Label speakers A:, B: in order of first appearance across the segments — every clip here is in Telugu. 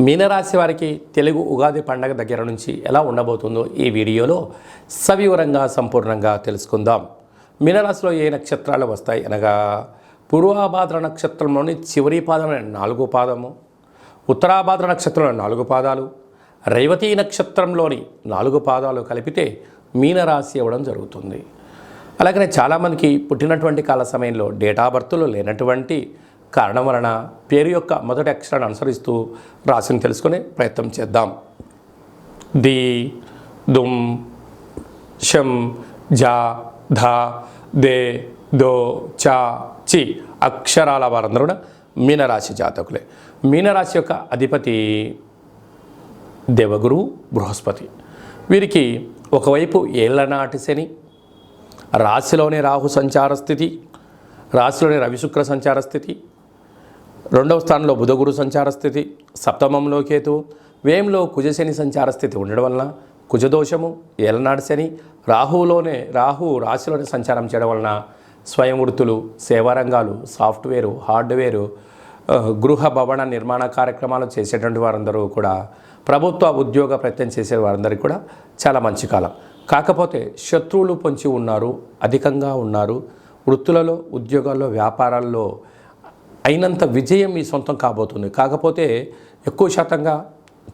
A: మీనరాశి వారికి తెలుగు ఉగాది పండగ దగ్గర నుంచి ఎలా ఉండబోతుందో ఈ వీడియోలో సవివరంగా సంపూర్ణంగా తెలుసుకుందాం. మీనరాశిలో ఏ నక్షత్రాలు వస్తాయి అనగా పూర్వాభాద్ర నక్షత్రంలోని చివరి పాదమైన 4 పాదము, ఉత్తరాభాద్ర నక్షత్రంలో 4 పాదాలు, రేవతి నక్షత్రంలోని 4 పాదాలు కలిపితే మీనరాశి అవ్వడం జరుగుతుంది. అలాగనే చాలామందికి పుట్టినటువంటి కాల సమయంలో డేట్ ఆఫ్ బర్త్లో లేనటువంటి కారణం వలన పేరు యొక్క మొదటి అక్షరాన్ని అనుసరిస్తూ రాశిని తెలుసుకునే ప్రయత్నం చేద్దాం. ది, దుమ్, షం, జా, ధ, దే, దో, చా, చి అక్షరాల వారందరూ కూడా మీనరాశి జాతకులే. మీనరాశి యొక్క అధిపతి దేవగురు బృహస్పతి. వీరికి ఒకవైపు ఏళ్లనాటి శని, రాశిలోనే రాహు సంచార స్థితి, రాశిలోనే రవిశుక్ర సంచార స్థితి, 2వ స్థానంలో బుధగురు సంచార స్థితి, సప్తమంలో కేతు, వ్యయంలో కుజశని సంచార స్థితి ఉండడం వలన కుజదోషము, ఏలనాడు శని, రాహు రాశిలోనే సంచారం చేయడం వలన స్వయం వృత్తులు, సేవారంగాలు, సాఫ్ట్వేరు, హార్డ్వేరు, గృహ భవన నిర్మాణ కార్యక్రమాలు చేసేటువంటి వారందరూ కూడా, ప్రభుత్వ ఉద్యోగ ప్రయత్నం చేసే వారందరికీ కూడా చాలా మంచి కాలం. కాకపోతే శత్రువులు పొంచి ఉన్నారు, అధికంగా ఉన్నారు. వృత్తులలో, ఉద్యోగాల్లో, వ్యాపారాల్లో అయినంత విజయం మీ సొంతం కాబోతుంది. కాకపోతే ఎక్కువ శాతంగా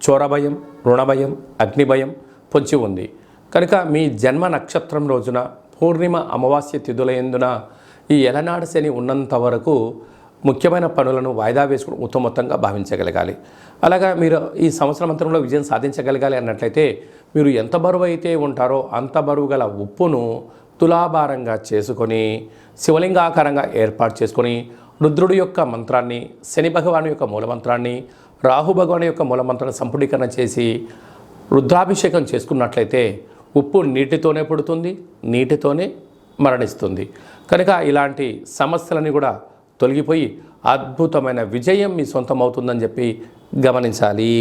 A: చోర భయం, రుణ భయం, అగ్ని భయం పొంచి ఉంది. కనుక మీ జన్మ నక్షత్రం రోజున పూర్ణిమ అమావాస్య తిథుల యందున ఈ ఎలనాడు శని ఉన్నంత వరకు ముఖ్యమైన పనులను వాయిదా వేసుకుని ఉత్తమోత్తంగా భావించగలగాలి. అలాగా మీరు ఈ సంవత్సరం అంతరంలో విజయం సాధించగలగాలి అన్నట్లయితే మీరు ఎంత బరువు అయితే ఉంటారో అంత బరువు గల ఉప్పును తులాభారంగా చేసుకొని శివలింగాకారంగా ఏర్పాటు చేసుకొని రుద్రుడి యొక్క మంత్రాన్ని, శని భగవాను యొక్క మూలమంత్రాన్ని, రాహు భగవాను యొక్క మూలమంత్రాన్ని సంపుటీకరణ చేసి రుద్రాభిషేకం చేసుకున్నట్లయితే ఉప్పు నీటితోనే పుడుతుంది, నీటితోనే మరణిస్తుంది. కనుక ఇలాంటి సమస్యలని కూడా తొలగిపోయి అద్భుతమైన విజయం మీ సొంతం అవుతుందని చెప్పి గమనించాలి.